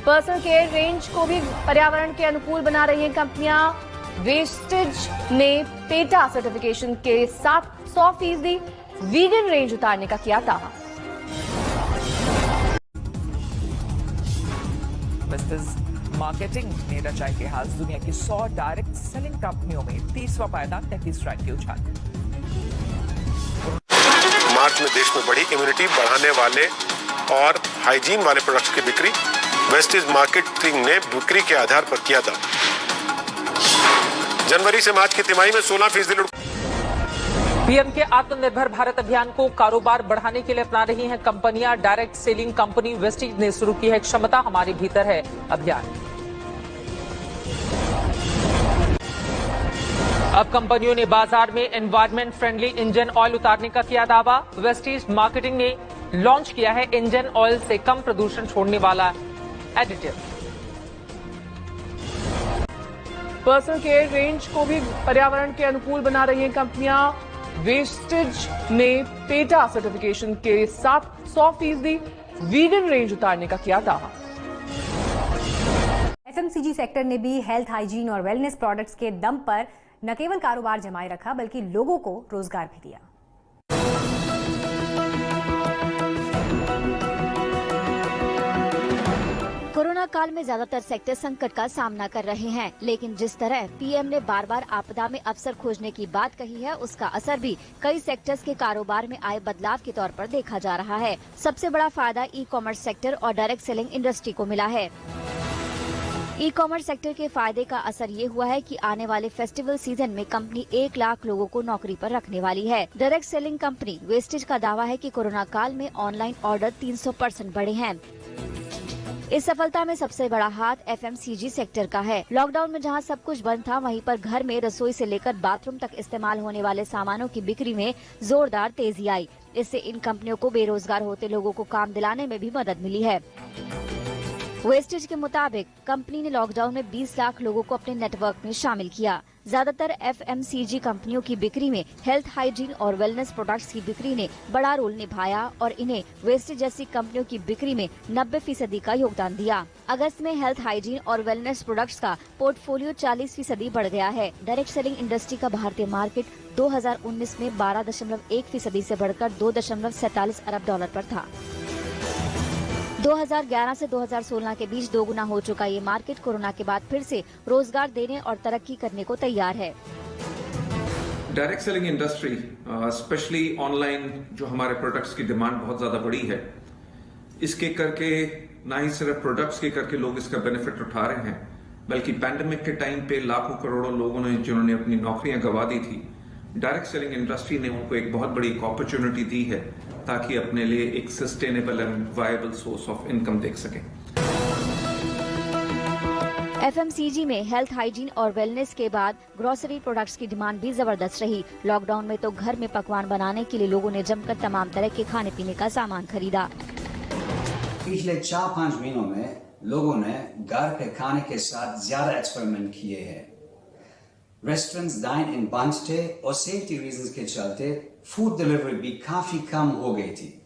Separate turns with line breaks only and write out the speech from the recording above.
Personal care range को भी पर्यावरण के अनुकूल बना रही हैं कंपनियां। वेस्टेज में पेटा सर्टिफिकेशन के साथ 100% वीगन रेंज उतारने का किया दावा।
वेस्टेज मार्केटिंग ने रचा इतिहास। दुनिया की 100 डायरेक्ट सेलिंग कंपनियों में 30वां पायदान 33 रैंक के उछाल।
मार्च में देश में बढ़ी इम्यूनिटी बढ़ाने वाले और हाइजीन वाले प्रोडक्ट्स की बिक्री। वेस्टेज मार्केटिंग ने बिक्री के आधार पर किया था। जनवरी से मार्च की तिमाही में 16% लुट।
पीएम के आत्मनिर्भर भारत अभियान को कारोबार बढ़ाने के लिए अपना रही हैं कंपनियां। डायरेक्ट सेलिंग कंपनी वेस्टेज ने शुरू की है क्षमता हमारे भीतर है अभियान। अब कंपनियों ने बाजार में एनवायरमेंट फ्रेंडली इंजन ऑयल उतारने का किया दावा। वेस्टेज मार्केटिंग ने लॉन्च किया है इंजन ऑयल से कम प्रदूषण छोड़ने वाला एडिटिव।
पर्सनल केयर रेंज को भी पर्यावरण के अनुकूल बना रही हैं कंपनियां। वेस्टेज में पेटा सर्टिफिकेशन के साथ 100% वीगन रेंज उतारने का किया दावा।
एफएमसीजी सेक्टर ने भी हेल्थ, हाइजीन और वेलनेस प्रोडक्ट्स के दम पर न केवल कारोबार जमाए रखा बल्कि लोगों को रोजगार भी दिया।
कोरोना काल में ज्यादातर सेक्टर संकट का सामना कर रहे हैं, लेकिन जिस तरह पीएम ने बार बार आपदा में अवसर खोजने की बात कही है, उसका असर भी कई सेक्टर्स के कारोबार में आए बदलाव के तौर पर देखा जा रहा है। सबसे बड़ा फायदा ई कॉमर्स सेक्टर और डायरेक्ट सेलिंग इंडस्ट्री को मिला है। ई कॉमर्स सेक्टर के फायदे का असर ये हुआ है कि आने वाले फेस्टिवल सीजन में कंपनी 1 लाख लोगों को नौकरी पर रखने वाली है। डायरेक्ट सेलिंग कंपनी वेस्टेज का दावा है कि कोरोना काल में ऑनलाइन ऑर्डर 300% बढ़े हैं। इस सफलता में सबसे बड़ा हाथ एफएमसीजी सेक्टर का है। लॉकडाउन में जहां सब कुछ बंद था, वहीं पर घर में रसोई से लेकर बाथरूम तक इस्तेमाल होने वाले सामानों की बिक्री में जोरदार तेजी आई। इससे इन कंपनियों को बेरोजगार होते लोगों को काम दिलाने में भी मदद मिली है। वेस्टेज के मुताबिक कंपनी ने लॉकडाउन में 20 लाख लोगों को अपने नेटवर्क में शामिल किया। ज्यादातर एफएमसीजी कंपनियों की बिक्री में हेल्थ, हाइजीन और वेलनेस प्रोडक्ट्स की बिक्री ने बड़ा रोल निभाया और इन्हें वेस्टेज जैसी कंपनियों की बिक्री में 90% का योगदान दिया। अगस्त में हेल्थ, हाइजीन और वेलनेस प्रोडक्ट्स का पोर्टफोलियो 40% बढ़ गया है। डायरेक्ट सेलिंग इंडस्ट्री का भारतीय मार्केट 2019 में 12.1% से बढ़कर 2.47 अरब डॉलर पर था। 2011 से 2016 के बीच दोगुना हो चुका ये मार्केट कोरोना के बाद फिर से रोजगार देने और तरक्की करने को तैयार है।
Direct selling industry specially online जो हमारे प्रोडक्ट्स की डिमांड बहुत ज्यादा बढ़ी है, इसके करके ना ही सिर्फ प्रोडक्ट्स के करके लोग इसका बेनिफिट उठा रहे हैं, बल्कि पैंडेमिक के टाइम पे लाखों करोड़ों लोगों ने जिन्होंने अपनी नौकरियां गंवा दी थी, डायरेक्ट सेलिंग इंडस्ट्री ने उनको एक बहुत बड़ी अपॉर्चुनिटी दी है ताकि अपने लिए एक sustainable and viable source of income देख सकें।
एफएमसीजी में हेल्थ, हाइजीन और वेलनेस के बाद ग्रोसरी प्रोडक्ट्स की डिमांड भी जबरदस्त रही। लॉकडाउन में तो घर में पकवान बनाने के लिए लोगों ने जमकर तमाम तरह के खाने पीने का सामान खरीदा।
पिछले 4-5 महीनों में लोगों ने घर के खाने के साथ ज्यादा एक्सपेरिमेंट किए हैं। रेस्टोरेंट्स डाइन इन बंद थे और सेफ्टी रीजंस के चलते फूड डिलीवरी भी काफी कम हो गई थी।